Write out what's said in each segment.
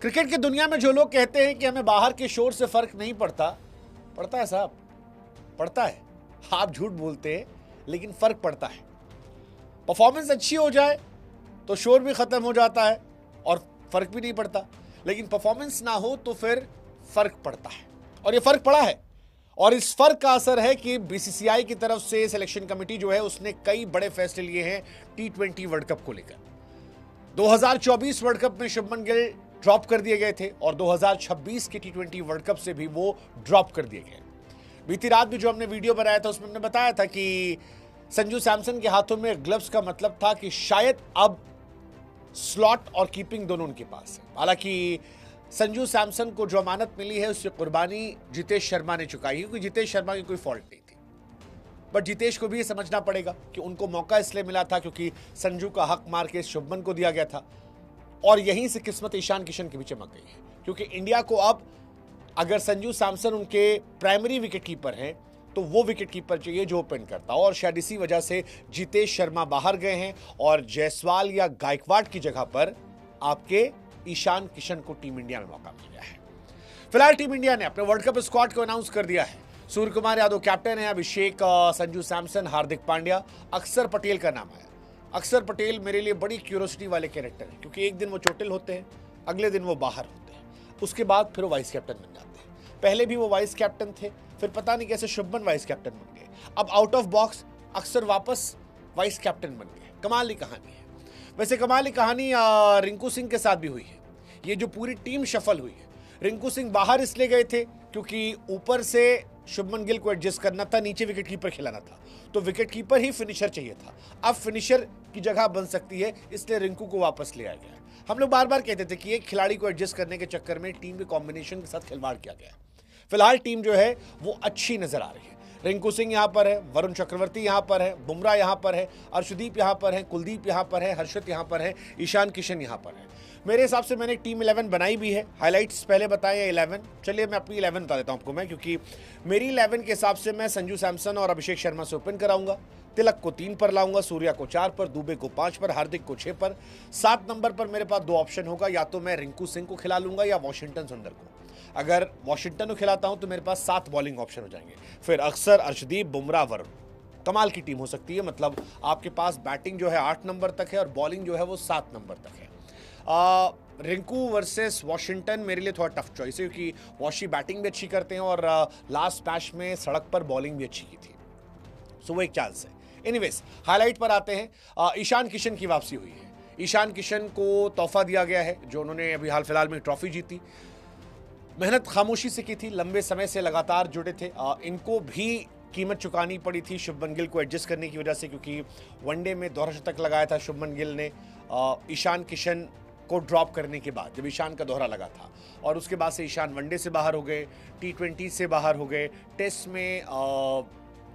Cricket की दुनिया में जो लोग कहते हैं कि हमें बाहर के शोर से फर्क नहीं पड़ता, पड़ता है साहब, पड़ता है। आप झूठ बोलते हैं लेकिन फर्क पड़ता है। परफॉर्मेंस अच्छी हो जाए तो शोर भी खत्म हो जाता है और फर्क भी नहीं पड़ता, लेकिन परफॉर्मेंस ना हो तो फिर फर्क पड़ता है। और ये फर्क पड़ा है, और इस फर्क का असर है कि बीसीसीआई की तरफ से सिलेक्शन कमेटी जो है उसने कई बड़े फैसले लिए हैं T20 वर्ल्ड कप को लेकर। 2024 वर्ल्ड कप में शुभमन गिल ड्रॉप कर दिए गए थे और 2026 के T20 वर्ल्ड कप से भी वो ड्रॉप कर दिए गए। बीती रात भी जो हमने वीडियो बनाया था उसमें हमने बताया था कि संजू सैमसन के हाथों में ग्लव्स का मतलब था कि शायद अब स्लॉट और कीपिंग दोनों उनके पास है। हालांकि संजू सैमसन को जो अमानत मिली है उससे कुर्बानी जितेश शर्मा ने चुकाई है, क्योंकि जितेश शर्मा की कोई फॉल्ट नहीं थी। बट जितेश को भी ये समझना पड़ेगा कि उनको मौका इसलिए मिला था क्योंकि संजू का हक मार के शुभमन को दिया गया था, और यहीं से किस्मत ईशान किशन की भी चमक गई है। क्योंकि इंडिया को अब अगर संजू सैमसन उनके प्राइमरी विकेट कीपर हैं तो वो विकेट कीपर चाहिए जो ओपन करता, और शायद इसी वजह से जितेश शर्मा बाहर गए हैं और जायसवाल या गायकवाड़ की जगह पर आपके ईशान किशन को टीम इंडिया में मौका मिल गया है। फिलहाल टीम इंडिया ने अपने वर्ल्ड कप स्क्वाड को अनाउंस कर दिया है। सूर्य कुमार यादव कैप्टन है, अभिषेक, संजू सैमसन, हार्दिक पांड्या, अक्षर पटेल का नाम है। अक्षर पटेल मेरे लिए बड़ी क्यूरियोसिटी वाले कैरेक्टर है, क्योंकि एक दिन वो चोटिल होते हैं, अगले दिन वो बाहर होते हैं, उसके बाद फिर वो वाइस कैप्टन बन जाते हैं। पहले भी वो वाइस कैप्टन थे, फिर पता नहीं कैसे शुभमन वाइस कैप्टन बन गए, अब आउट ऑफ बॉक्स अक्सर वापस वाइस कैप्टन बन गए। कमाल की कहानी है। वैसे कमाल की कहानी रिंकू सिंह के साथ भी हुई है। ये जो पूरी टीम शफल हुई है, रिंकू सिंह बाहर इसलिए गए थे क्योंकि ऊपर से शुभमन गिल को एडजस्ट करना था, नीचे विकेट कीपर खिलाना था, तो विकेट कीपर ही फिनिशर चाहिए था। अब फिनिशर की जगह बन सकती है, इसलिए रिंकू को वापस ले आया गया। हम लोग बार बार कहते थे कि एक खिलाड़ी को एडजस्ट करने के चक्कर में टीम के कॉम्बिनेशन के साथ खिलवाड़ किया गया। फिलहाल टीम जो है वो अच्छी नजर आ रही है। रिंकू सिंह यहाँ पर है, वरुण चक्रवर्ती यहाँ पर है, बुमराह यहाँ पर है, अर्शदीप यहाँ पर है, कुलदीप यहाँ पर है, हर्षित यहाँ पर है, ईशान किशन यहाँ पर है। मेरे हिसाब से मैंने टीम 11 बनाई भी है। हाइलाइट्स पहले बताए 11, चलिए मैं अपनी 11 बता देता हूँ आपको मैं, क्योंकि मेरी 11 के हिसाब से मैं संजू सैमसन और अभिषेक शर्मा से ओपन कराऊंगा, तिलक को 3 पर लाऊंगा, सूर्या को 4 पर, दुबे को 5 पर, हार्दिक को 6 पर। 7 नंबर पर मेरे पास 2 ऑप्शन होगा, या तो मैं रिंकू सिंह को खिला लूंगा या वॉशिंगटन सुंदर को। अगर वॉशिंगटन को खिलाता हूं तो मेरे पास 7 बॉलिंग ऑप्शन हो जाएंगे, फिर अक्सर, अर्शदीप, बुमराह, वरुण। कमाल की टीम हो सकती है। मतलब आपके पास बैटिंग जो है 8 नंबर तक है और बॉलिंग जो है वो 7 नंबर तक है। रिंकू वर्सेस वॉशिंगटन मेरे लिए थोड़ा टफ चॉइस है, क्योंकि वॉशी बैटिंग भी अच्छी करते हैं और लास्ट मैच में सड़क पर बॉलिंग भी अच्छी की थी, सो वो एक चांस है। एनीवेज हाईलाइट पर आते हैं। ईशान किशन की वापसी हुई है। ईशान किशन को तोहफा दिया गया है, जो उन्होंने अभी हाल फिलहाल में ट्रॉफी जीती। मेहनत खामोशी से की थी, लंबे समय से लगातार जुड़े थे। इनको भी कीमत चुकानी पड़ी थी शुभमन गिल को एडजस्ट करने की वजह से, क्योंकि वनडे में दोहरा शतक लगाया था शुभमन गिल ने ईशान किशन को ड्रॉप करने के बाद, जब ईशान का दोहरा लगा था, और उसके बाद से ईशान वनडे से बाहर हो गए, T20 से बाहर हो गए। टेस्ट में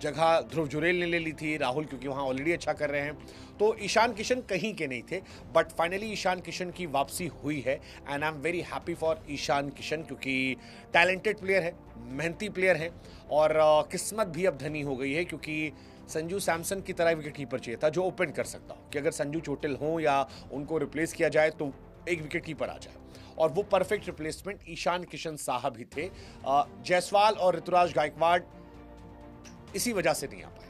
जगह ध्रुव जुरेल ने ले ली थी, राहुल क्योंकि वहाँ ऑलरेडी अच्छा कर रहे हैं, तो ईशान किशन कहीं के नहीं थे। बट फाइनली ईशान किशन की वापसी हुई है and I am very happy for Ishan Kishan, क्योंकि टैलेंटेड प्लेयर है, मेहनती प्लेयर है, और किस्मत भी अब धनी हो गई है, क्योंकि संजू सैमसन की तरह विकेट कीपर चाहिए था जो ओपन कर सकता हो, कि अगर संजू चोटिल हो या उनको रिप्लेस किया जाए तो एक विकेट कीपर आ जाए, और वो परफेक्ट रिप्लेसमेंट ईशान किशन साहब ही थे। जायसवाल और ऋतुराज गायकवाड़ इसी वजह से नहीं आ पाए।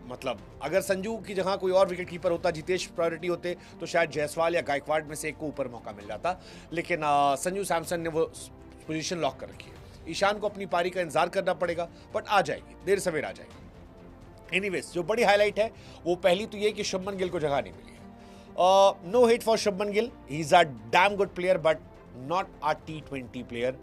मतलब अगर संजू की जगह कोई और विकेट कीपर होता, जितेश प्रायोरिटी होते, तो शायद जायसवाल या गायकवाड़ में से एक को ऊपर मौका मिल जाता, लेकिन संजू सैमसन ने वो पोजीशन लॉक कर रखी है। ईशान को अपनी पारी का इंतजार करना पड़ेगा, बट आ जाएगी, देर सवेर आ जाएगी। एनीवेज जो बड़ी हाईलाइट है वो पहली तो ये कि शुभमन गिल को जगह नहीं मिली है। No hit for Shubman Gill, he is a damn good player but not a T20 player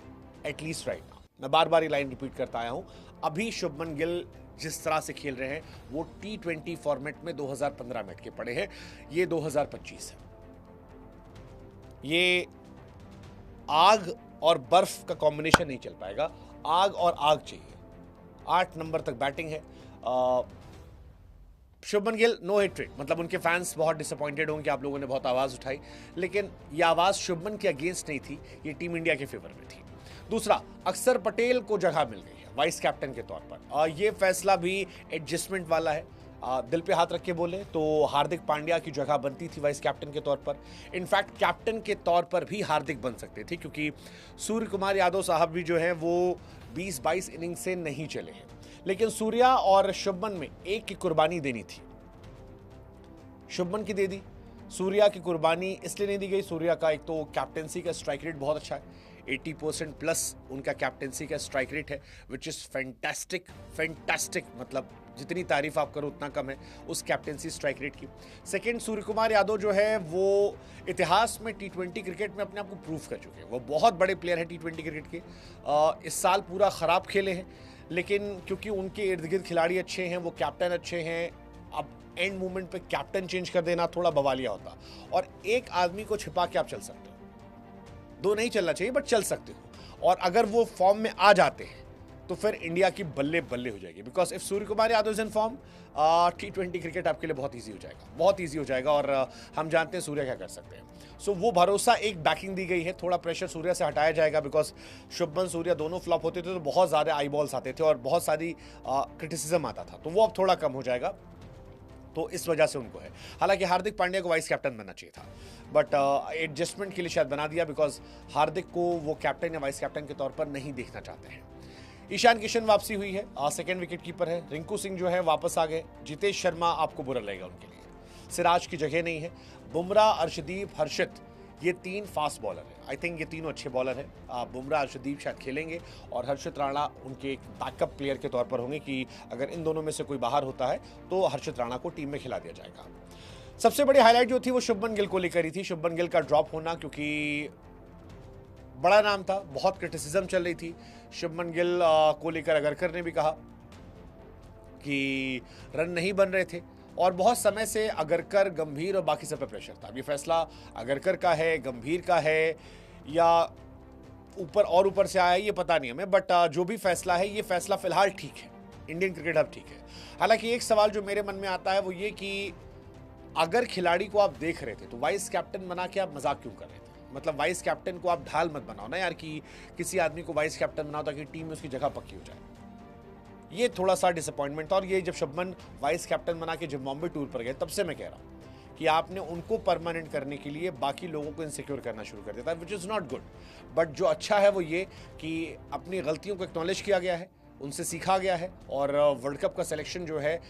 at least right now. मैं बार बार ये लाइन रिपीट करता आया हूं। अभी शुभमन गिल जिस तरह से खेल रहे हैं वो T20 फॉर्मेट में 2015 में अटके पड़े हैं, ये 2025 है। ये आग और बर्फ का कॉम्बिनेशन नहीं चल पाएगा, आग और आग चाहिए। 8 नंबर तक बैटिंग है। Shubman Gill no hit rate, मतलब उनके फैंस बहुत डिसअपॉइंटेड होंगे, आप लोगों ने बहुत आवाज उठाई, लेकिन ये आवाज शुभमन के अगेंस्ट नहीं थी, ये टीम इंडिया के फेवर में थी। दूसरा, अक्षर पटेल को जगह मिल गई है वाइस कैप्टन के तौर पर, ये फैसला भी एडजस्टमेंट वाला है। दिल पे हाथ रख के बोले तो हार्दिक पांड्या की जगह बनती थी वाइस कैप्टन के तौर पर। इनफैक्ट कैप्टन के तौर पर भी हार्दिक बन सकते थे, क्योंकि सूर्य कुमार यादव साहब भी जो हैं वो 20-22 इनिंग से नहीं चले हैं। लेकिन सूर्या और शुभमन में एक की कुर्बानी देनी थी, शुभमन की दे दी। सूर्या की कुर्बानी इसलिए नहीं दी गई, सूर्या का एक तो कैप्टेंसी का स्ट्राइक रेट बहुत अच्छा है, 80% प्लस उनका कैप्टेंसी का स्ट्राइक रेट है, विच इज़ फैंटास्टिक। फैंटास्टिक मतलब जितनी तारीफ आप करो उतना कम है उस कैप्टेंसी स्ट्राइक रेट की। सेकंड, सूर्य कुमार यादव जो है वो इतिहास में T20 क्रिकेट में अपने आप को प्रूव कर चुके हैं। वो बहुत बड़े प्लेयर हैं T20 क्रिकेट के। इस साल पूरा ख़राब खेले हैं, लेकिन क्योंकि उनके इर्द गिर्द खिलाड़ी अच्छे हैं, वो कैप्टन अच्छे हैं, अब एंड मोमेंट पे कैप्टन चेंज कर देना थोड़ा बवालिया होता। और एक आदमी को छिपा के आप चल सकते हो, दो नहीं चलना चाहिए बट चल सकते हो। और अगर वो फॉर्म में आ जाते हैं तो फिर इंडिया की बल्ले बल्ले हो जाएगी, because if Surya Kumar Yadav is in form, T20 cricket आपके लिए बहुत ईजी हो जाएगा, बहुत ईजी हो जाएगा। और हम जानते हैं सूर्य क्या कर सकते हैं। सो वो भरोसा, एक बैकिंग दी गई है, थोड़ा प्रेशर सूर्य से हटाया जाएगा, बिकॉज शुभमन सूर्य दोनों फ्लॉप होते थे तो बहुत ज़्यादा आई बॉल्स आते थे और बहुत सारी क्रिटिसिज्म आता था, तो वो अब थोड़ा कम हो जाएगा। तो इस वजह से उनको है। हालांकि हार्दिक पांड्या को वाइस कैप्टन बनना चाहिए था, बट एडजस्टमेंट के लिए शायद बना दिया, बिकॉज हार्दिक को वो कैप्टन या वाइस कैप्टन के तौर पर नहीं देखना चाहते हैं। ईशान किशन वापसी हुई है, सेकंड विकेट कीपर है। रिंकू सिंह जो है वापस आ गए। जितेश शर्मा आपको बुरा लगेगा उनके लिए, सिराज की जगह नहीं है। बुमराह, अर्शदीप, हर्षित, ये तीन फास्ट बॉलर हैं। आई थिंक ये तीनों अच्छे बॉलर हैं। बुमराह, अर्शदीप शायद खेलेंगे और हर्षित राणा उनके एक बैकअप प्लेयर के तौर पर होंगे कि अगर इन दोनों में से कोई बाहर होता है तो हर्षित राणा को टीम में खिला दिया जाएगा। सबसे बड़ी हाईलाइट जो थी वो शुभमन गिल को लेकर ही थी। शुभमन गिल का ड्रॉप होना, क्योंकि बड़ा नाम था, बहुत क्रिटिसिज्म चल रही थी। शुभमन गिल को लेकर अगरकर ने भी कहा कि रन नहीं बन रहे थे और बहुत समय से अगरकर, गंभीर और बाकी सब पे प्रेशर था। अब ये फैसला अगरकर का है, गंभीर का है या ऊपर से आया है ये पता नहीं हमें, बट जो भी फैसला है ये फैसला फिलहाल ठीक है, इंडियन क्रिकेट अब ठीक है। हालांकि एक सवाल जो मेरे मन में आता है वो ये कि अगर खिलाड़ी को आप देख रहे थे तो वाइस कैप्टन बना के आप मजाक क्यों कर रहे थे? मतलब वाइस कैप्टन को आप ढाल मत बनाओ ना यार, कि किसी आदमी को वाइस कैप्टन बनाओ ताकि टीम में उसकी जगह पक्की हो जाए। ये थोड़ा सा डिसअपॉइंटमेंट था। और ये जब शुभमन वाइस कैप्टन बना के जिम्बाब्वे टूर पर गए तब से मैं कह रहा हूँ कि आपने उनको परमानेंट करने के लिए बाकी लोगों को इनसिक्योर करना शुरू कर देता है, which is not good. But जो अच्छा है वो ये कि अपनी गलतियों को एक्नॉलेज किया गया है, उनसे सीखा गया है और वर्ल्ड कप का सिलेक्शन जो है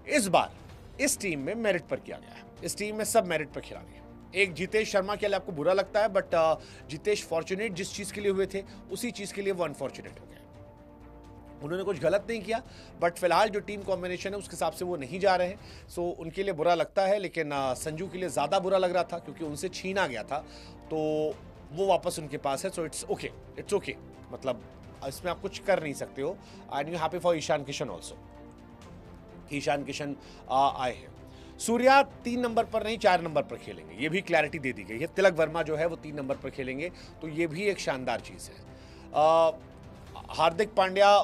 इस बार इस टीम में मेरिट पर किया गया है। इस टीम में सब मेरिट पर खिलाड़ी हैं। एक जितेश शर्मा के लिए आपको बुरा लगता है, बट जितेश फॉर्चुनेट जिस चीज़ के लिए हुए थे उसी चीज़ के लिए वो अनफॉर्चुनेट हो गए। उन्होंने कुछ गलत नहीं किया, बट फिलहाल जो टीम कॉम्बिनेशन है उसके हिसाब से वो नहीं जा रहे हैं। सो उनके लिए बुरा लगता है, लेकिन संजू के लिए ज़्यादा बुरा लग रहा था क्योंकि उनसे छीना गया था, तो वो वापस उनके पास है। सो इट्स ओके, मतलब इसमें आप कुछ कर नहीं सकते हो। And you happy for Ishan Kishan also. Ishan Kishan आए हैं। सूर्या 3 नंबर पर नहीं 4 नंबर पर खेलेंगे, ये भी क्लैरिटी दे दी गई है। तिलक वर्मा जो है वो 3 नंबर पर खेलेंगे, तो ये भी एक शानदार चीज़ है। हार्दिक पांड्या,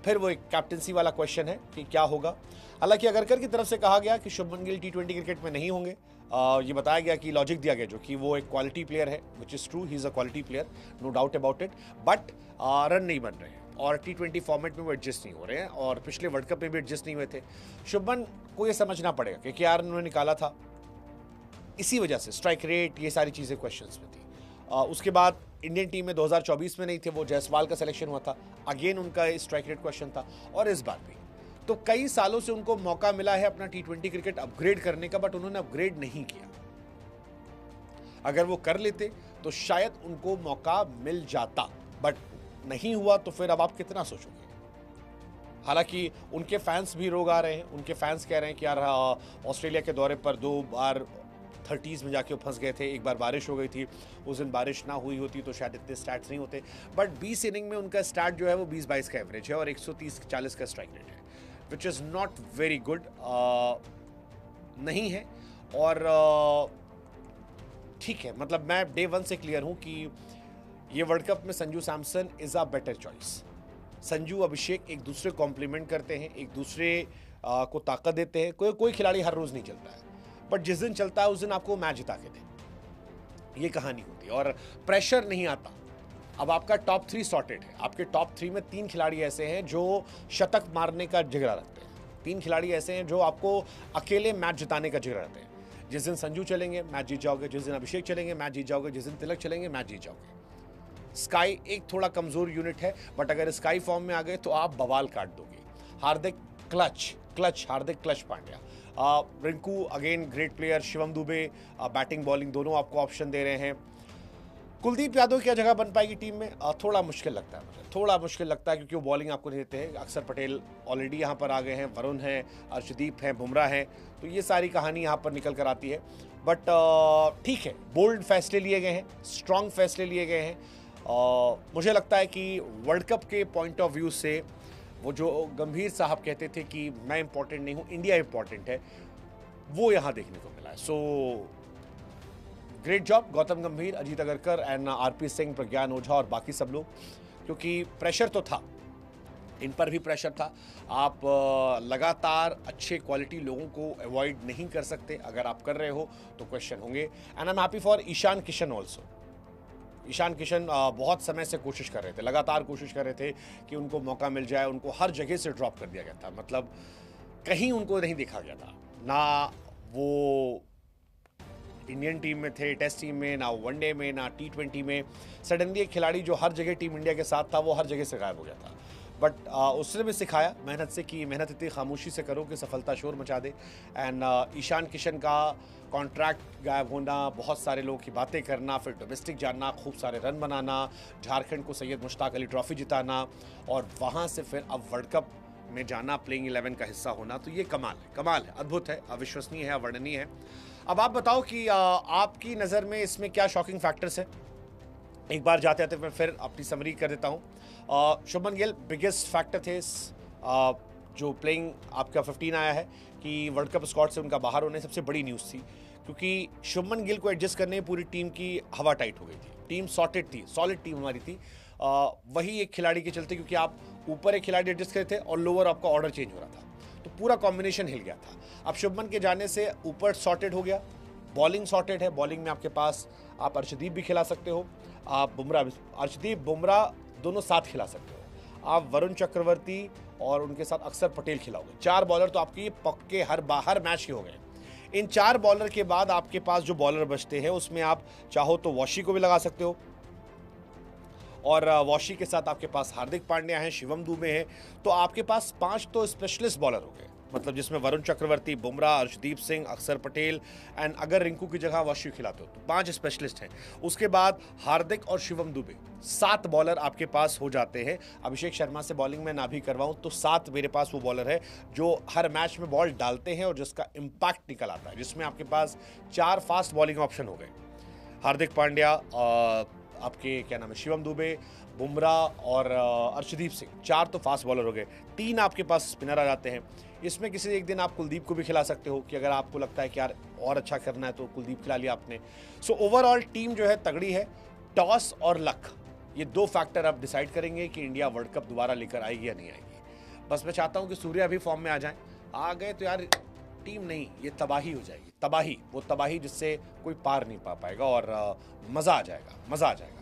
फिर वो एक कैप्टनसी वाला क्वेश्चन है कि क्या होगा। हालांकि अगरकर की तरफ से कहा गया कि शुभमन गिल T20 क्रिकेट में नहीं होंगे। ये बताया गया कि लॉजिक दिया गया जो कि वो एक क्वालिटी प्लेयर है, which is true, he is a quality player, no doubt about it, but run नहीं बन रहे हैं और T20 फॉर्मेट में वो एडजस्ट नहीं हो रहे हैं और पिछले वर्ल्ड कप में भी एडजस्ट नहीं हुए थे। शुभमन को ये समझना पड़ेगा कि KR उन्होंने निकाला था, इसी वजह से स्ट्राइक रेट, ये सारी चीज़ें क्वेश्चंस में थी। उसके बाद इंडियन टीम में 2024 में नहीं थे, वो जायसवाल का सिलेक्शन हुआ था, अगेन उनका स्ट्राइक रेट क्वेश्चन था और इस बार भी। तो कई सालों से उनको मौका मिला है अपना T20 क्रिकेट अपग्रेड करने का, बट उन्होंने अपग्रेड नहीं किया। अगर वो कर लेते तो शायद उनको मौका मिल जाता, बट नहीं हुआ, तो फिर अब आप कितना सोचोगे। हालांकि उनके फैंस भी रोग आ रहे हैं, उनके फैंस कह रहे हैं कि यार ऑस्ट्रेलिया के दौरे पर 2 बार 30s में जाके फंस गए थे, एक बार बारिश हो गई थी, उस दिन बारिश ना हुई होती तो शायद इतने स्टैट्स नहीं होते। बट 20 इनिंग में उनका स्टार्ट जो है वो 20-22 का एवरेज है और 130-40 का स्ट्राइक रेट है, which is not very good नहीं है। और ठीक है, मतलब मैं डे 1 से क्लियर हूँ कि ये वर्ल्ड कप में Sanju Samson is a better choice. Sanju, Abhishek एक दूसरे कॉम्प्लीमेंट करते हैं, एक दूसरे को ताकत देते हैं। कोई खिलाड़ी हर रोज़ नहीं चलता है, बट जिस दिन चलता है उस दिन आपको मैच जिता के दे, ये कहानी होती है और प्रेशर नहीं आता। अब आपका टॉप 3 सॉर्टेड है, आपके टॉप 3 में 3 खिलाड़ी ऐसे हैं जो शतक मारने का जिगरा रखते हैं, 3 खिलाड़ी ऐसे हैं जो आपको अकेले मैच जिताने का जिक्र रहते हैं। जिस दिन संजू चलेंगे मैच जीत जाओगे, जिस दिन अभिषेक चलेंगे मैच जीत जाओगे, जिस दिन तिलक चलेंगे मैच जीत जाओगे। स्काई एक थोड़ा कमजोर यूनिट है, बट अगर स्काई फॉर्म में आ गए तो आप बवाल काट दोगे। Hardik Hardik clutch Pandya, Rinku again great player, Shivam Dube batting bowling दोनों आपको ऑप्शन दे रहे हैं। कुलदीप यादव क्या जगह बन पाएगी टीम में, थोड़ा मुश्किल लगता है मुझे, थोड़ा मुश्किल लगता है क्योंकि वो बॉलिंग आपको नहीं देते हैं। अक्षर पटेल ऑलरेडी यहाँ पर आ गए हैं, वरुण हैं, अर्शदीप हैं, बुमराह हैं, तो ये सारी कहानी यहाँ पर निकल कर आती है। बट ठीक है, बोल्ड फैसले लिए गए हैं, स्ट्रांग फैसले लिए गए हैं। मुझे लगता है कि वर्ल्ड कप के पॉइंट ऑफ व्यू से वो जो गंभीर साहब कहते थे कि मैं इंपॉर्टेंट नहीं हूँ, इंडिया इंपॉर्टेंट है, वो यहाँ देखने को मिला है। सो ग्रेट जॉब गौतम गंभीर, अजीत अगरकर एंड आरपी सिंह, प्रज्ञान ओझा और बाकी सब लोग, क्योंकि प्रेशर तो था, इन पर भी प्रेशर था। आप लगातार अच्छे क्वालिटी लोगों को अवॉइड नहीं कर सकते, अगर आप कर रहे हो तो क्वेश्चन होंगे। And I am happy for Ishan Kishan also. Ishan Kishan बहुत समय से कोशिश कर रहे थे, लगातार कोशिश कर रहे थे कि उनको मौका मिल जाए, उनको हर जगह से ड्रॉप कर दिया गया था, मतलब कहीं उनको नहीं देखा गया था, ना वो इंडियन टीम में थे, टेस्ट टीम में, ना वनडे में, ना T20 में। सडनली एक खिलाड़ी जो हर जगह टीम इंडिया के साथ था वो हर जगह से गायब हो गया था। बट उसने भी सिखाया मेहनत से कि मेहनत इतनी खामोशी से करो कि सफलता शोर मचा दे। एंड ईशान किशन का कॉन्ट्रैक्ट गायब होना, बहुत सारे लोगों की बातें करना, फिर डोमेस्टिक जाना, खूब सारे रन बनाना, झारखंड को सैयद मुश्ताक अली ट्रॉफी जिताना और वहाँ से फिर अब वर्ल्ड कप में जाना, प्लेइंग 11 का हिस्सा होना, तो ये कमाल है, अद्भुत है, अविश्वसनीय है, अवर्णनीय है। अब आप बताओ कि आपकी नज़र में इसमें क्या शॉकिंग फैक्टर्स है। एक बार जाते आते मैं फिर अपनी समरी कर देता हूँ। शुभमन गिल बिगेस्ट फैक्टर थे जो प्लेइंग आपका 15 आया है कि वर्ल्ड कप स्क्वाड से उनका बाहर होने सबसे बड़ी न्यूज़ थी, क्योंकि शुभमन गिल को एडजस्ट करने पूरी टीम की हवा टाइट हो गई थी, टीम सॉर्टेड थी, सॉलिड टीम हमारी थी। वही एक खिलाड़ी के चलते, क्योंकि आप ऊपर एक खिलाड़ी एडजस्ट करे थे और लोअर आपका ऑर्डर चेंज हो रहा था, तो पूरा कॉम्बिनेशन हिल गया था। अब शुभमन के जाने से ऊपर सॉर्टेड हो गया, बॉलिंग सॉर्टेड है, बॉलिंग में आपके पास आप अर्शदीप भी खिला सकते हो, आप अर्शदीप बुमराह दोनों साथ खिला सकते हो, आप वरुण चक्रवर्ती और उनके साथ अक्षर पटेल खिलाओगे। 4 बॉलर तो आपके पक्के हर मैच के हो गए। इन 4 बॉलर के बाद आपके पास जो बॉलर बचते हैं उसमें आप चाहो तो वॉशी को भी लगा सकते हो, और वॉशी के साथ आपके पास हार्दिक पांड्या हैं, शिवम दुबे हैं, तो आपके पास 5 तो स्पेशलिस्ट बॉलर हो गए, मतलब जिसमें वरुण चक्रवर्ती, बुमराह, अर्शदीप सिंह, अक्षर पटेल एंड अगर रिंकू की जगह वॉशी खिलाते हो तो 5 स्पेशलिस्ट हैं। उसके बाद हार्दिक और शिवम दुबे 7 बॉलर आपके पास हो जाते हैं। अभिषेक शर्मा से बॉलिंग में ना भी करवाऊं तो 7 मेरे पास वो बॉलर है जो हर मैच में बॉल डालते हैं और जिसका इम्पैक्ट निकल आता है, जिसमें आपके पास 4 फास्ट बॉलिंग ऑप्शन हो गए। हार्दिक पांड्या, आपके क्या नाम है, शिवम दुबे, बुमराह और अर्शदीप सिंह, 4 तो फास्ट बॉलर हो गए। 3 आपके पास स्पिनर आ जाते हैं। इसमें किसी एक दिन आप कुलदीप को भी खिला सकते हो कि अगर आपको लगता है कि यार और अच्छा करना है तो कुलदीप खिला लिया आपने। सो ओवरऑल टीम जो है तगड़ी है। टॉस और लक, ये 2 फैक्टर आप डिसाइड करेंगे कि इंडिया वर्ल्ड कप दोबारा लेकर आएगी या नहीं आएगी। बस मैं चाहता हूँ कि सूर्या भी फॉर्म में आ जाए, आ गए तो यार टीम नहीं, ये तबाही हो जाएगी, तबाही, वो तबाही जिससे कोई पार नहीं पा पाएगा और मज़ा आ जाएगा।